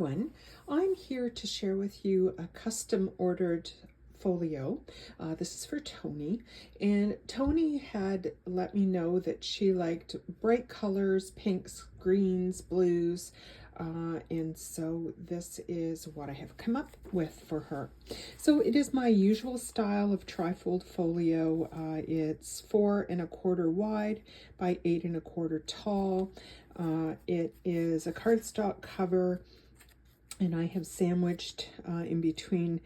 Everyone, I'm here to share with you a custom ordered folio. This is for Toni, and Toni had let me know that she liked bright colors, pinks, greens, blues, and so this is what I have come up with for her. So it is my usual style of trifold folio. It's 4 1/4 wide by 8 1/4 tall. It is a cardstock cover, and I have sandwiched in between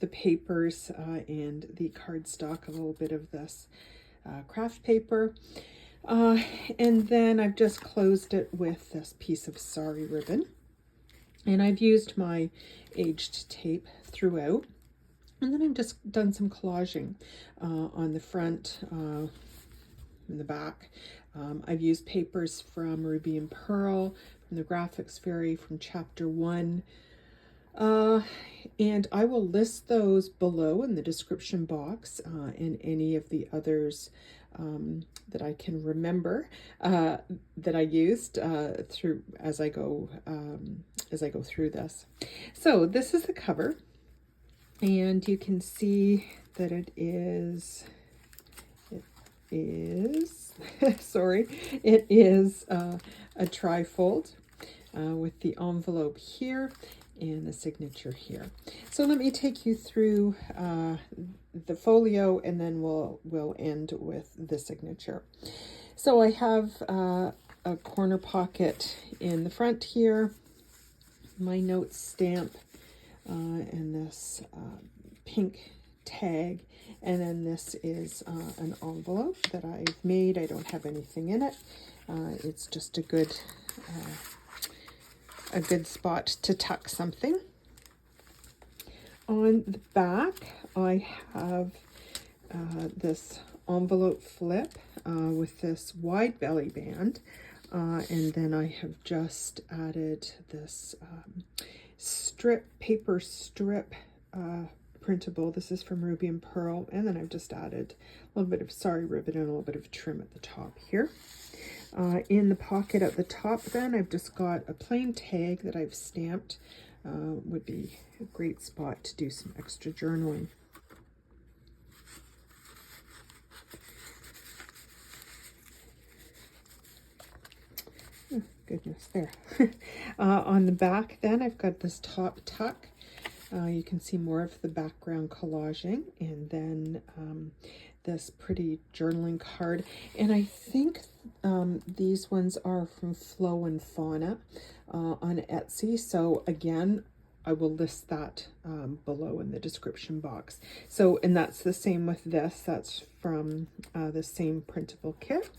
the papers and the cardstock a little bit of this craft paper. And then I've just closed it with this piece of sari ribbon. And I've used my aged tape throughout. And then I've just done some collaging on the front and the back. I've used papers from Ruby and Pearl, from the Graphics Fairy, from Chapter 1. And I will list those below in the description box, and any of the others that I can remember that I used through as I go through this. So this is the cover, and you can see that it is sorry, it is a trifold with the envelope here and the signature here. So let me take you through the folio, and then we'll end with the signature. So I have a corner pocket in the front here, my notes stamp, and this pink tag, and then this is an envelope that I've made. I don't have anything in it. It's just a good spot to tuck something. On the back, I have this envelope flip with this wide belly band, and then I have just added this paper strip printable. This is from Ruby and Pearl, and then I've just added a little bit of sari ribbon and a little bit of trim at the top here. In the pocket at the top, then I've just got a plain tag that I've stamped. Would be a great spot to do some extra journaling. Oh, goodness, there. On the back, then I've got this top tuck. You can see more of the background collaging, and then this pretty journaling card. And I think these ones are from Flo and Fauna on Etsy. So again, I will list that below in the description box. So, and that's the same with this. That's from the same printable kit.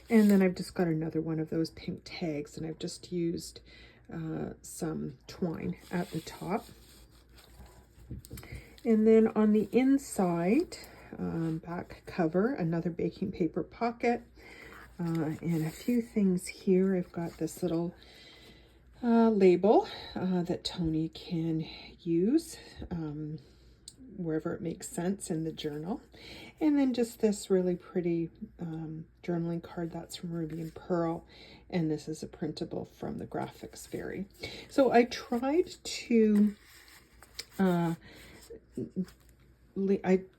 And then I've just got another one of those pink tags, and I've just used some twine at the top. And then on the inside, back cover, another baking paper pocket, and a few things here. I've got this little label that Toni can use wherever it makes sense in the journal. And then just this really pretty journaling card that's from Ruby and Pearl, and this is a printable from the Graphics Fairy. So I tried to I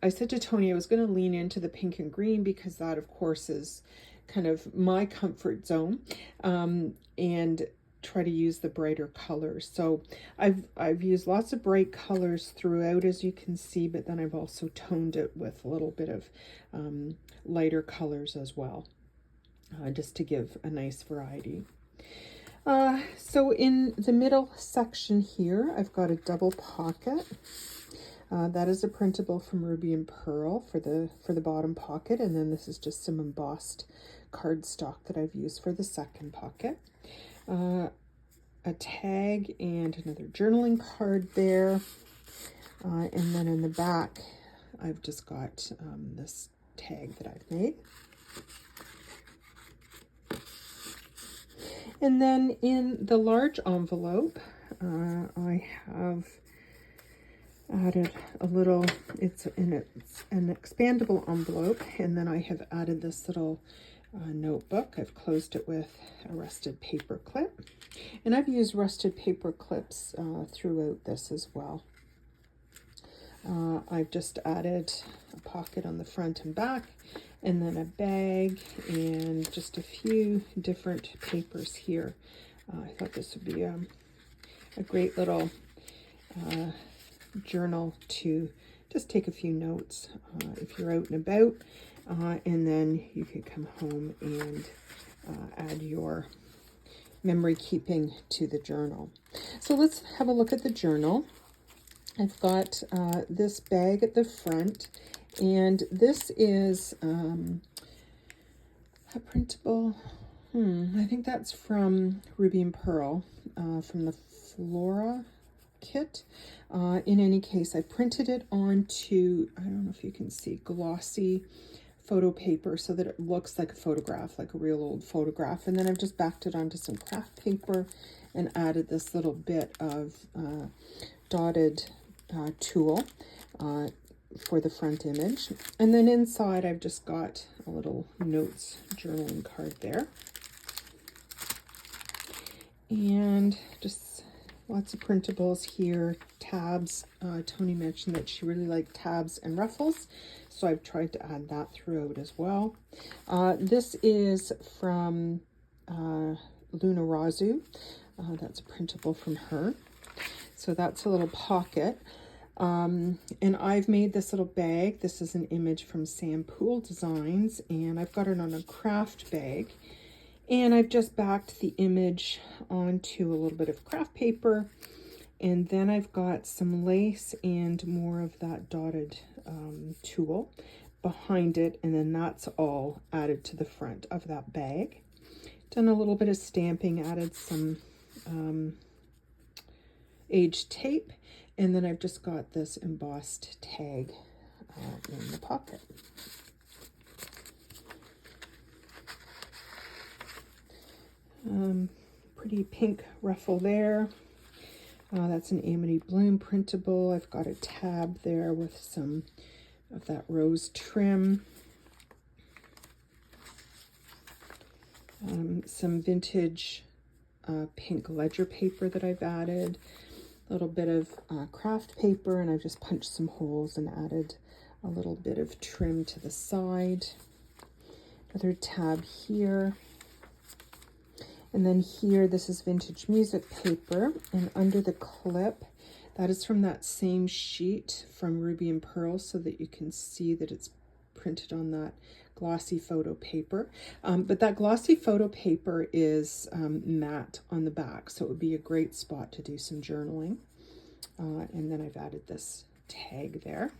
said to Toni I was going to lean into the pink and green because that, of course, is kind of my comfort zone, and try to use the brighter colors. So I've used lots of bright colors throughout, as you can see, but then I've also toned it with a little bit of lighter colors as well, just to give a nice variety. So in the middle section here, I've got a double pocket. That is a printable from Ruby and Pearl for the bottom pocket, and then this is just some embossed cardstock that I've used for the second pocket. A tag and another journaling card there, and then in the back I've just got this tag that I've made. And then in the large envelope, I have added a little, it's an expandable envelope, and then I have added this little notebook. I've closed it with a rusted paper clip. And I've used rusted paper clips throughout this as well. I've just added a pocket on the front and back, and then a bag, and just a few different papers here. I thought this would be a great little journal to just take a few notes if you're out and about, and then you can come home and add your memory keeping to the journal. So let's have a look at the journal. I've got this bag at the front, and this is a printable, I think that's from Ruby and Pearl, from the Flora kit. In any case, I printed it onto, I don't know if you can see, glossy photo paper so that it looks like a photograph, like a real old photograph. And then I've just backed it onto some craft paper and added this little bit of dotted tulle for the front image. And then inside I've just got a little notes journaling card there. And just lots of printables here, tabs. Toni mentioned that she really liked tabs and ruffles, so I've tried to add that throughout as well. This is from Luna Rozu. That's a printable from her. So that's a little pocket. And I've made this little bag. This is an image from Poole Designs, and I've got it on a craft bag. And I've just backed the image onto a little bit of craft paper, and then I've got some lace and more of that dotted tulle behind it, and then that's all added to the front of that bag. Done a little bit of stamping, added some age tape, and then I've just got this embossed tag in the pocket. Pretty pink ruffle there. That's an Amity Bloom printable. I've got a tab there with some of that rose trim. Some vintage pink ledger paper that I've added. A little bit of craft paper, and I've just punched some holes and added a little bit of trim to the side. Another tab here. And then here, this is vintage music paper, and under the clip, that is from that same sheet from Ruby and Pearl, so that you can see that it's printed on that glossy photo paper. But that glossy photo paper is matte on the back, so it would be a great spot to do some journaling. And then I've added this tag there.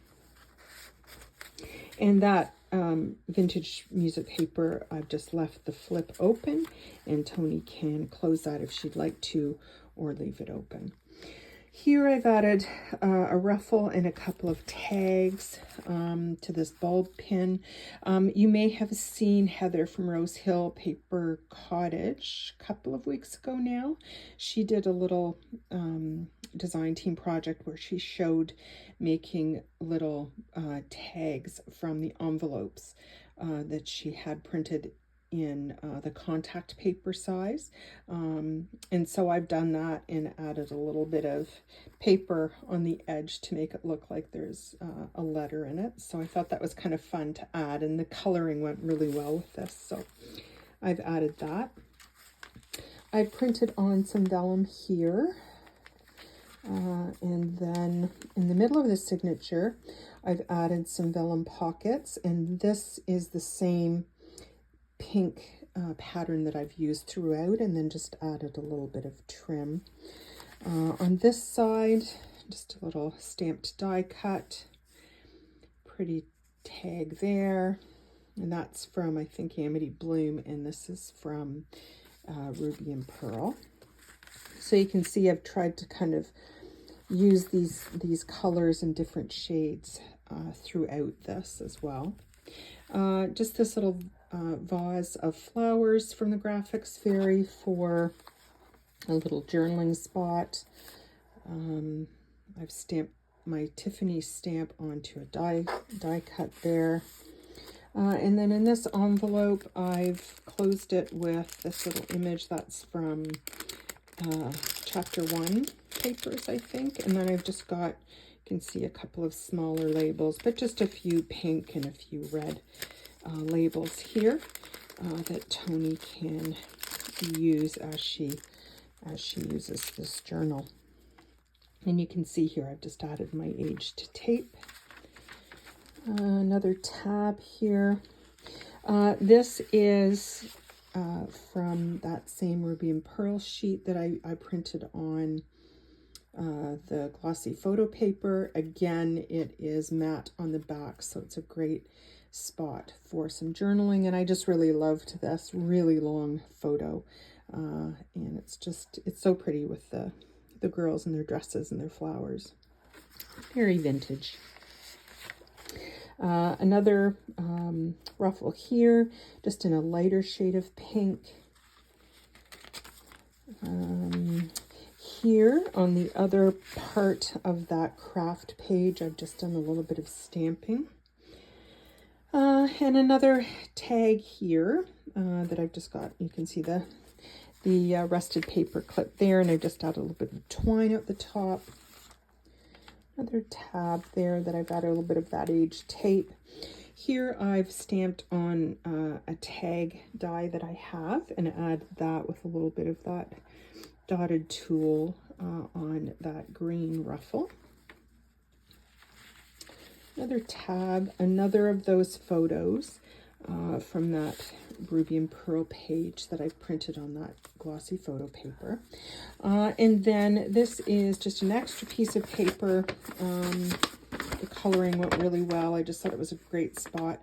And that vintage music paper, I've just left the flip open, and Toni can close that if she'd like to, or leave it open. Here I've added a ruffle and a couple of tags to this bulb pin. You may have seen Heather from Rose Hill Paper Cottage a couple of weeks ago now. She did a little design team project where she showed making little tags from the envelopes that she had printed in the contact paper size, and so I've done that and added a little bit of paper on the edge to make it look like there's a letter in it. So I thought that was kind of fun to add, and the coloring went really well with this, so I've added that. I printed on some vellum here, and then in the middle of the signature I've added some vellum pockets, and this is the same pink pattern that I've used throughout, and then just added a little bit of trim. On this side, just a little stamped die cut, pretty tag there, and that's from, I think, Amity Bloom, and this is from Ruby and Pearl. So you can see I've tried to kind of use these colors in different shades throughout this as well. Just this little vase of flowers from the Graphics Fairy for a little journaling spot. I've stamped my Tiffany stamp onto a die cut there. And then in this envelope, I've closed it with this little image that's from chapter 1 papers, I think. And then I've just got, you can see a couple of smaller labels, but just a few pink and a few red labels here that Toni can use as she uses this journal. And you can see here I've just added my aged tape. Another tab here. This is from that same ruby and pearl sheet that I printed on the glossy photo paper. Again, it is matte on the back, so it's a great spot for some journaling. And I just really loved this really long photo. And it's so pretty with the girls and their dresses and their flowers. Very vintage. Another ruffle here, just in a lighter shade of pink. Here on the other part of that craft page, I've just done a little bit of stamping. And another tag here that I've just got, you can see the rusted paper clip there, and I've just added a little bit of twine at the top. Another tab there that I've added a little bit of that aged tape. Here I've stamped on a tag die that I have, and add that with a little bit of that dotted tulle on that green ruffle. Another tab, another of those photos from that ruby and pearl page that I've printed on that glossy photo paper. And then this is just an extra piece of paper. The coloring went really well. I just thought it was a great spot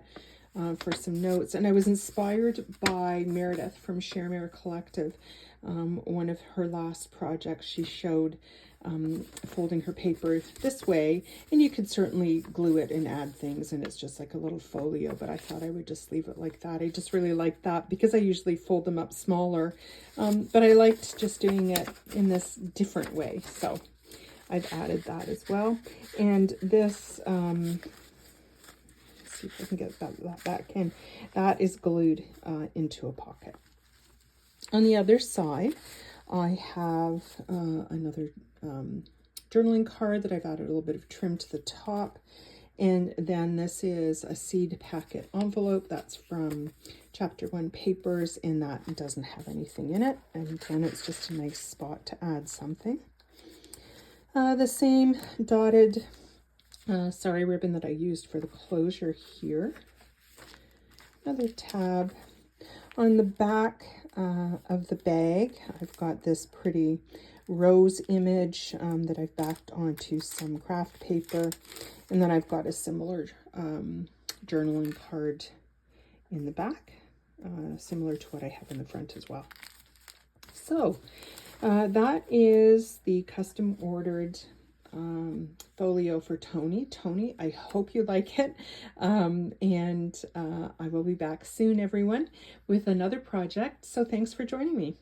for some notes. And I was inspired by Meredith from Share Mere Collective. One of her last projects, she showed folding her paper this way, and you could certainly glue it and add things, and it's just like a little folio, but I thought I would just leave it like that. I just really like that because I usually fold them up smaller, but I liked just doing it in this different way, so I've added that as well. And this, let's see if I can get that back in, that is glued into a pocket. On the other side, I have another journaling card that I've added a little bit of trim to the top. And then this is a seed packet envelope that's from chapter 1 papers, and that doesn't have anything in it. And again, it's just a nice spot to add something. The same dotted sari ribbon that I used for the closure here. Another tab. On the back of the bag, I've got this pretty rose image that I've backed onto some craft paper. And then I've got a similar journaling card in the back, similar to what I have in the front as well. So that is the custom ordered folio for Toni. Toni, I hope you like it. And I will be back soon, everyone, with another project. So thanks for joining me.